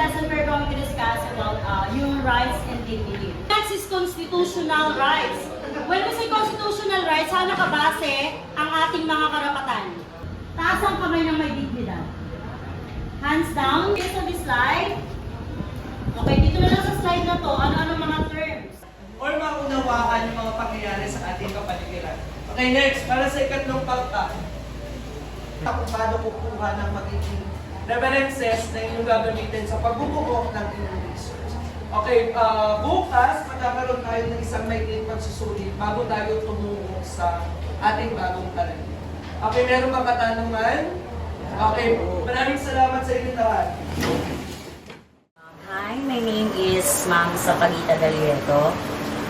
lesson, we're going to discuss about human rights and dignity. Next is constitutional rights. When we say constitutional rights, saan nakabase ang ating mga karapatan? Taas ang kamay ng may dignidad. Hands down. Here's on this slide. Okay, dito na lang sa slide na to, ano-ano mga terms. Or maunawaan yung mga pangyayari sa ating kapaligiran. Okay, next, para sa ikatlong pauta. Kung paano kukuha ng magiging references na inyong gagamitin sa pagbubuo ng inyong research. Okay, bukas magkakaroon tayo ng isang maikling pagsusulit bago tayo tumungo sa ating bagong talent. Okay, meron ba katanungan? Okay, maraming salamat sa inyo lahat. Hi, my name is Ma'am Sapagita Dalieto.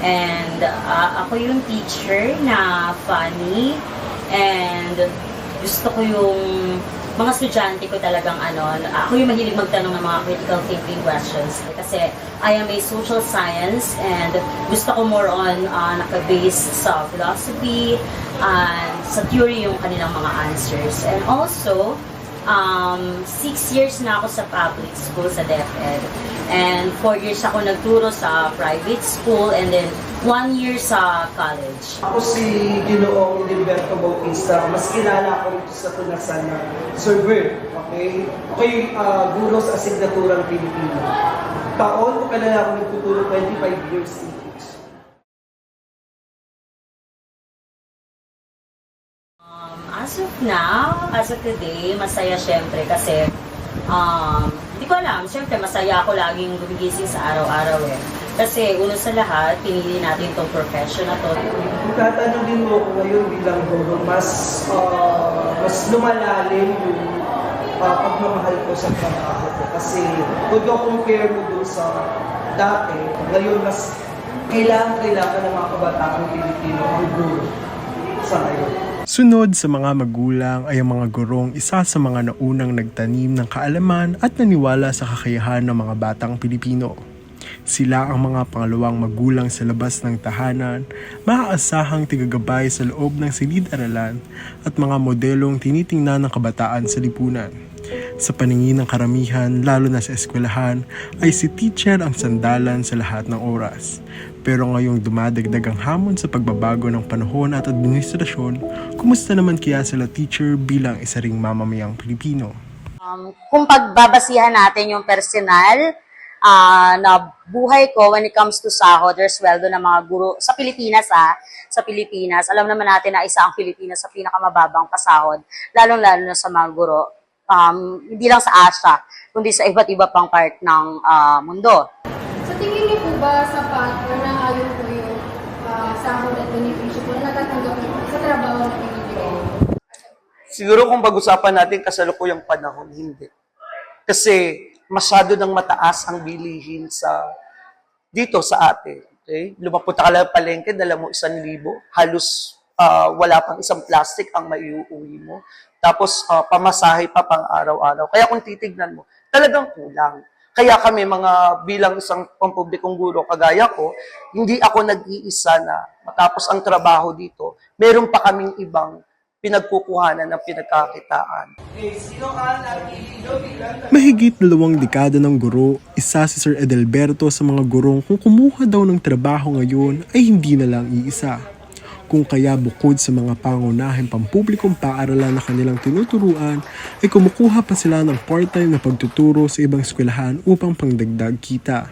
And ako yung teacher na funny. And gusto ko yung mga estudyante ko talagang ako yung mahilig magtanong ng mga critical thinking questions. Kasi I am a social science and gusto ko more on naka-based sa philosophy and sa theory yung kanilang mga answers. And also, 6 years na ako sa public school sa DepEd. And 4 years ako nagturo sa private school and then 1 year sa college. Ako si Ginoong Edilberto Bautista. Mas kilala ako rito sa tunasan ng Sir Bert. Okay? Okay, guro sa asignaturang Pilipino. Taon ko kilala ako nagtuturo 25 years in English. As of now, as of today, masaya syempre kasi hindi ko alam, syempre masaya ako laging gumigising sa araw-araw eh. Kasi una sa lahat, pinili natin itong profession na to. Kung tatanungin mo ko ngayon bilang guro, mas lumalalim yung pagmamahal ko sa trabaho ko. Kasi kung compare mo doon sa dati, ngayon mas kailangan ng mga kabataang Pilipino ang guro sa ngayon. Sunod sa mga magulang ay ang mga gurong isa sa mga naunang nagtanim ng kaalaman at naniwala sa kakayahan ng mga batang Pilipino. Sila ang mga pangalawang magulang sa labas ng tahanan, maaasahang tigagabay sa loob ng silid-aralan at mga modelong tinitingnan ng kabataan sa lipunan. Sa paningin ng karamihan, lalo na sa eskwelahan, ay si teacher ang sandalan sa lahat ng oras. Pero ngayong dumadagdag ang hamon sa pagbabago ng panahon at administrasyon, kumusta naman kaya sila teacher bilang isa ring mamamayang Pilipino? Kung pagbabasihan natin yung personal na buhay ko when it comes to sahod or sweldo ng mga guro sa Pilipinas sa Pilipinas, alam naman natin na isa ang Pilipinas sa pinakamababang pasahod, lalong-lalo na sa mga guro. Hindi lang sa Asia, kundi sa iba't iba pang part ng mundo. Sa tingin niyo po ba sapat na naayon po yung sahod at benepisyo po na natatanggap niyo sa trabaho na pinibigay? Siguro kung pag-usapan natin kasalukuyang panahon, hindi. Kasi masyado nang mataas ang bilihin dito sa atin. Okay? Lumapunta ka lang palengke, dala mo 1,000, halos wala pang isang plastic ang maiuwi mo. Tapos pamasahe pa pang araw-araw. Kaya kung titignan mo, talagang kulang. Kaya kami bilang isang pampublikong guro kagaya ko, hindi ako nag-iisa na matapos ang trabaho dito, meron pa kaming ibang pinagkukuhanan ng pinagkakitaan. Mahigit 2 dekada ng guro, isa si Sir Edilberto sa mga gurong kung kumuha daw ng trabaho ngayon ay hindi na lang iisa. Kung kaya bukod sa mga pangunahing pampublikong paaralan na kanilang tinuturuan, ay kumukuha pa sila ng part-time na pagtuturo sa ibang eskwelahan upang pangdagdag kita.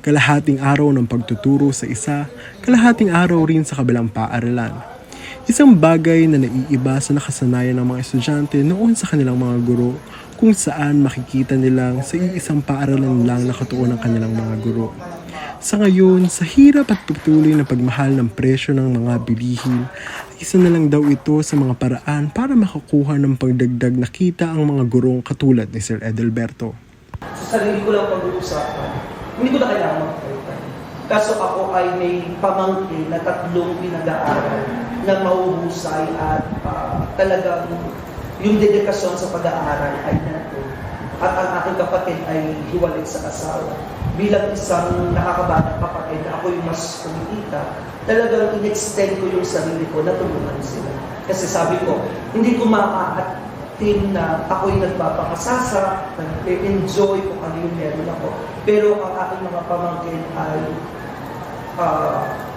Kalahating araw ng pagtuturo sa isa, kalahating araw rin sa kabilang paaralan. Isang bagay na naiiba sa nakasanayan ng mga estudyante noon sa kanilang mga guro, kung saan makikita nilang sa iisang paaralan lang nakatuon ang kanilang mga guro. Sa ngayon, sa hirap at patuloy na pagmahal ng presyo ng mga bilihin, isa na lang daw ito sa mga paraan para makakuha ng pagdagdag na kita ang mga gurong katulad ni Sir Edilberto. Sa sarili ko lang pag-uusapan, hindi ko na kailangan magpalitan. Kaso ako ay may pamangkin na 3 pinag-aaral na mahuhusay at talagang yung dedikasyon sa pag-aaral ay nandun. At ang aking kapatid ay hiwalay sa asawa. Bilang isang nakakabatang kapatid na ako yung mas kumikita, talagang in-extend ko yung sarili ko na tulungan sila. Kasi sabi ko, hindi ko team na ako'y nagpapakasasa, nag-enjoy kung ano yung meron ako. Pero ang aking mga pamangkin ay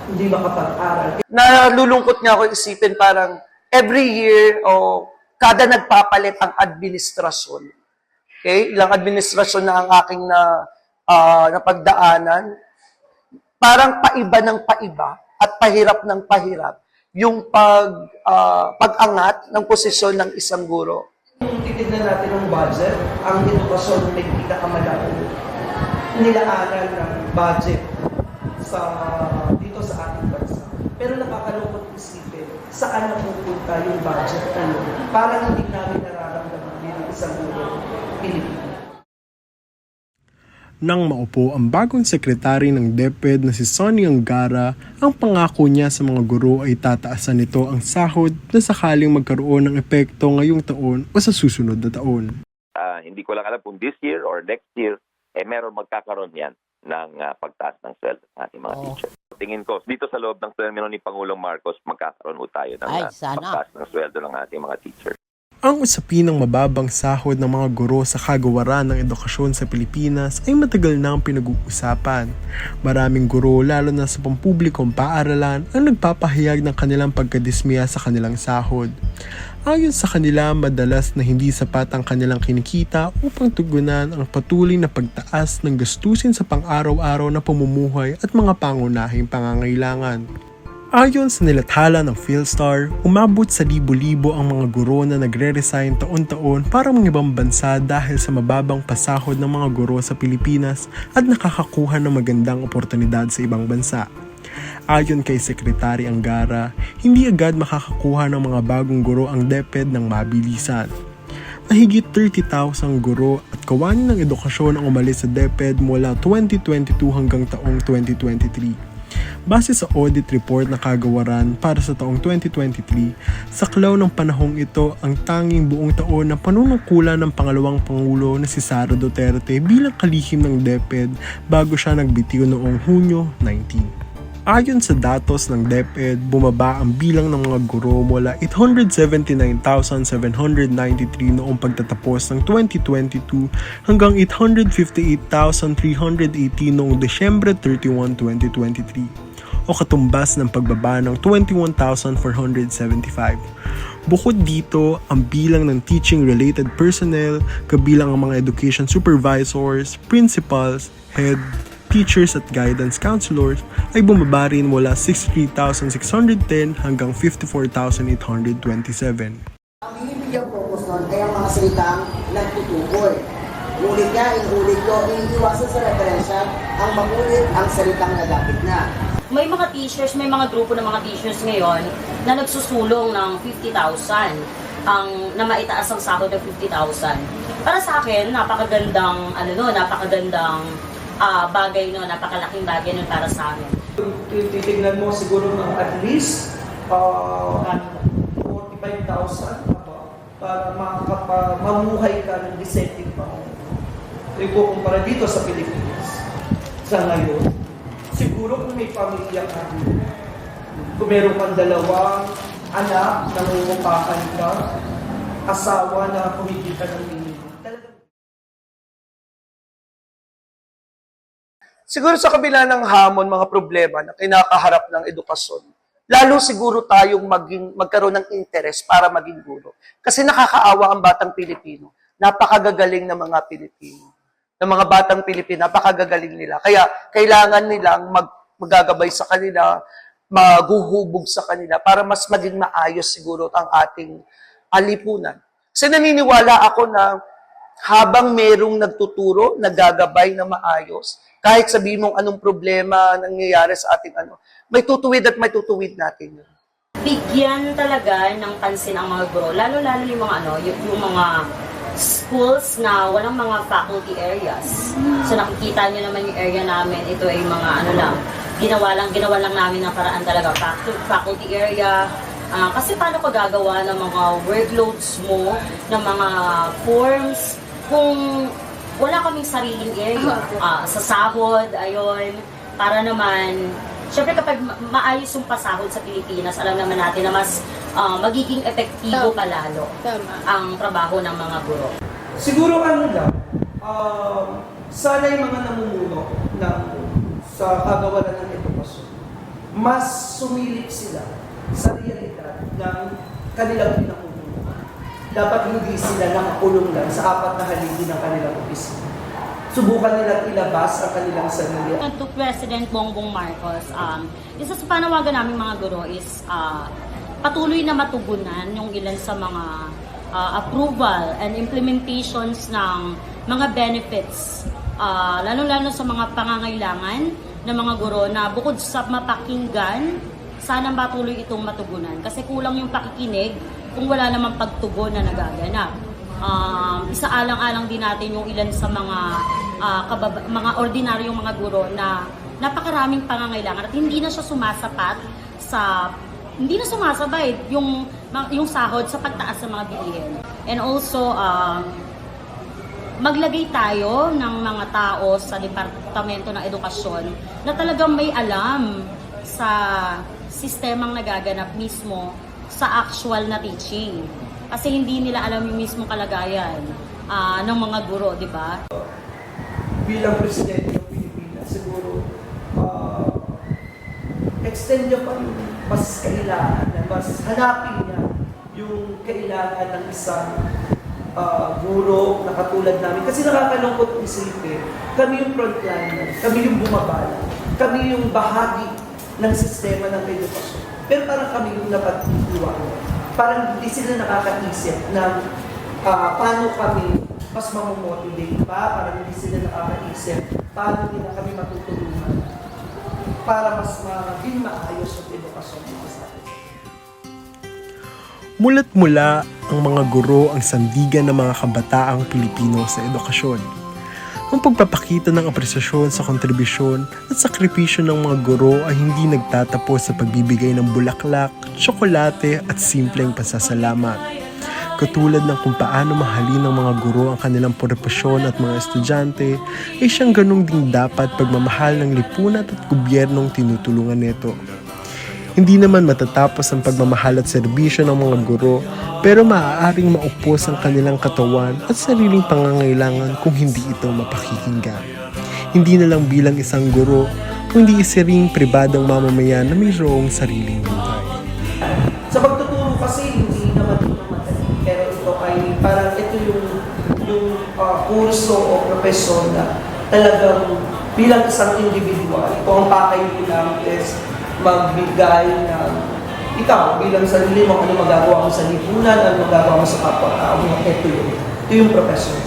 hindi makapag-aral. Nalulungkot nga ako isipin parang every year o kada nagpapalit ang administrasyon. Okay? Ilang administrasyon na ang aking napagdaanan. Parang paiba ng paiba at pahirap ng pahirap yung pag-angat ng posisyon ng isang guro. Kung titignan natin ang budget, ang edukasyon may pinakamalaki nilaanan ng budget dito sa ating bansa. Pero nakakalungkot isipin, saan napupunta yung budget na yun? Parang hindi namin nararamdaman bilang isang guro Pilipino. Nang maupo ang bagong sekretary ng DepEd na si Sonny Angara, ang pangako niya sa mga guro ay tataasan nito ang sahod na sakaling magkaroon ng epekto ngayong taon o sa susunod na taon. Hindi ko lang alam kung this year or next year, meron magkakaroon yan ng pagtaas ng sweldo sa ating mga teachers. Tingin ko, dito sa loob ng termino ni Pangulong Marcos, magkakaroon tayo ng pagtaas ng sweldo ng ating mga teachers. Ang usapin ng mababang sahod ng mga guro sa kagawaran ng edukasyon sa Pilipinas ay matagal nang pinag-uusapan. Maraming guro, lalo na sa pampublikong paaralan, ang nagpapahayag ng kanilang pagkadismaya sa kanilang sahod. Ayon sa kanila, madalas na hindi sapat ang kanilang kinikita upang tugunan ang patuloy na pagtaas ng gastusin sa pang-araw-araw na pamumuhay at mga pangunahing pangangailangan. Ayon sa nilathala ng PhilStar, umabot sa libo-libo ang mga guro na nagre-resign taon-taon para mga ibang bansa dahil sa mababang pasahod ng mga guro sa Pilipinas at nakakakuha ng magandang oportunidad sa ibang bansa. Ayon kay Secretary Angara, hindi agad makakakuha ng mga bagong guro ang DepEd ng mabilisan. Mahigit 30,000 guro at kawani ng edukasyon ang umalis sa DepEd mula 2022 hanggang taong 2023. Base sa audit report na kagawaran para sa taong 2023, saklaw ng panahong ito ang tanging buong taon na panunungkulan ng pangalawang Pangulo na si Sara Duterte bilang kalihim ng DepEd bago siya nagbitiw noong Hunyo 19. Ayon sa datos ng DepEd, bumaba ang bilang ng mga guro mula 879,793 noong pagtatapos ng 2022 hanggang 858,318 noong Desyembre 31, 2023 o katumbas ng pagbaba ng 21,475. Bukod dito, ang bilang ng teaching-related personnel, kabilang ang mga education supervisors, principals, head, teachers at guidance counselors ay bumaba rin mula 63,610 hanggang 54,827. Ang binibigyang focus nun ay ang mga salitang nagtutukoy. Ulit niya, inulit ko, iiwasan sa referensya ang magulit ang salitang nagapit na. May mga teachers, may mga grupo ng mga teachers ngayon na nagsusulong ng 50,000 na maitaas ang sahod ng 50,000. Para sa akin, napakagandang bagay no, napakalaking bagay nun para sa amin. Titignan mo siguro ng at least 45,000 para mamuhay ka ng dissenting pa. Ikukumpara dito sa Pilipinas. Sa ngayon, siguro kung may pamilya ka, kung meron kang dalawang anak, nangungupakan ka, asawa na kumiti ka ng minimum. Siguro sa kabila ng hamon, mga problema na kinakaharap ng edukasyon, lalo siguro tayong magkaroon ng interest para maging guro. Kasi nakakaawa ang batang Pilipino. Napakagagaling ng mga Pilipino. Ng mga batang Pilipino, napakagagaling nila. Kaya kailangan nilang magagabay sa kanila, maghuhubog sa kanila para mas maging maayos siguro ang ating alipunan. Kasi naniniwala ako na habang merong nagtuturo, naggagabay na maayos, kahit sabihin mong anong problema nangyayari sa ating may tutuwid at may tutuwid natin yun. Bigyan talaga ng pansin ang mga guro, lalo-lalo yung mga yung mga schools na walang mga faculty areas. So nakikita nyo naman yung area namin, ito ay mga ginawa lang namin ng paraan talaga, faculty area. Kasi paano ka gagawa ng mga workloads mo, ng mga forms, kung wala kaming sariling area. Sa sahod, ayun, para naman Syempre kapag maayos yung pasahod sa Pilipinas, alam naman natin na mas magiging epektibo palalo Tama. ang trabaho ng mga guro. Siguro ano lang, sana yung mga namumuno sa kagawalan ng edukasyon, mas sumilip sila sa realidad ng kanilang pinakumuno. Dapat hindi sila nakakulong lang sa 4 na haligi ng kanilang opisina. Subukan nilang ilabas ang kanilang sarili. To President Bongbong Marcos, isa sa panawagan namin mga guro is patuloy na matugunan yung ilan sa mga approval and implementations ng mga benefits, lalo-lalo sa mga pangangailangan ng mga guro na bukod sa mapakinggan, sana patuloy itong matugunan. Kasi kulang yung pakikinig kung wala namang pagtugon na nagaganap. Isaalang-alang din natin yung ilan sa mga ordinaryong mga guro na napakaraming pangangailangan at hindi na siya sumasabay yung sahod sa pagtaas ng mga bilihin. And also, maglagay tayo ng mga tao sa Departamento ng Edukasyon na talagang may alam sa sistemang nagaganap mismo sa actual na teaching. Kasi hindi nila alam yung mismong kalagayan ng mga guro, di ba? Bilang Presidente ng Pilipinas, siguro extend niya pa yung mas kailangan, mas hanapin niya yung kailangan ng isang guro na katulad namin. Kasi nakakalungkot isipin, kami yung frontliner, kami yung bumabala, kami yung bahagi ng sistema ng edukasyon. Pero parang kami yung napag-iwan. Parang hindi sila nakakaisip na paano kami mas mamomotivate pa, parang hindi sila nakakaisip paano nila kami matutulungan para mas maging maayos ang edukasyon dito sa atin. Mulat mula ang mga guro ang sandigan ng mga kabataang Pilipino sa edukasyon. Ang pagpapakita ng apresasyon sa kontribusyon at sakripisyo ng mga guro ay hindi nagtatapos sa pagbibigay ng bulaklak, tsokolate at simpleng pasasalamat. Katulad ng kung paano mahalin ng mga guro ang kanilang profesyon at mga estudyante, ay siyang ganong ding dapat pagmamahal ng lipunan at gobyernong tinutulungan nito. Hindi naman matatapos ang pagmamahal at serbisyo ng mga guro, pero maaaring maupos ang kanilang katawan at sariling pangangailangan kung hindi ito mapakikinggan. Hindi na lang bilang isang guro, kundi isa ring pribadong mamamayan na mayroong sariling buhay. Sa pagtuturo kasi, hindi naman ito madali. Pero ito ay parang ito yung kurso o profesyon na talagang bilang isang individual, ito ang pakay mo lang is magbigay ng ikaw bilang sarili mo, ano magagawa mo sa lipunan, ano magagawa mo sa kapwa-tao mo, ito yung profession.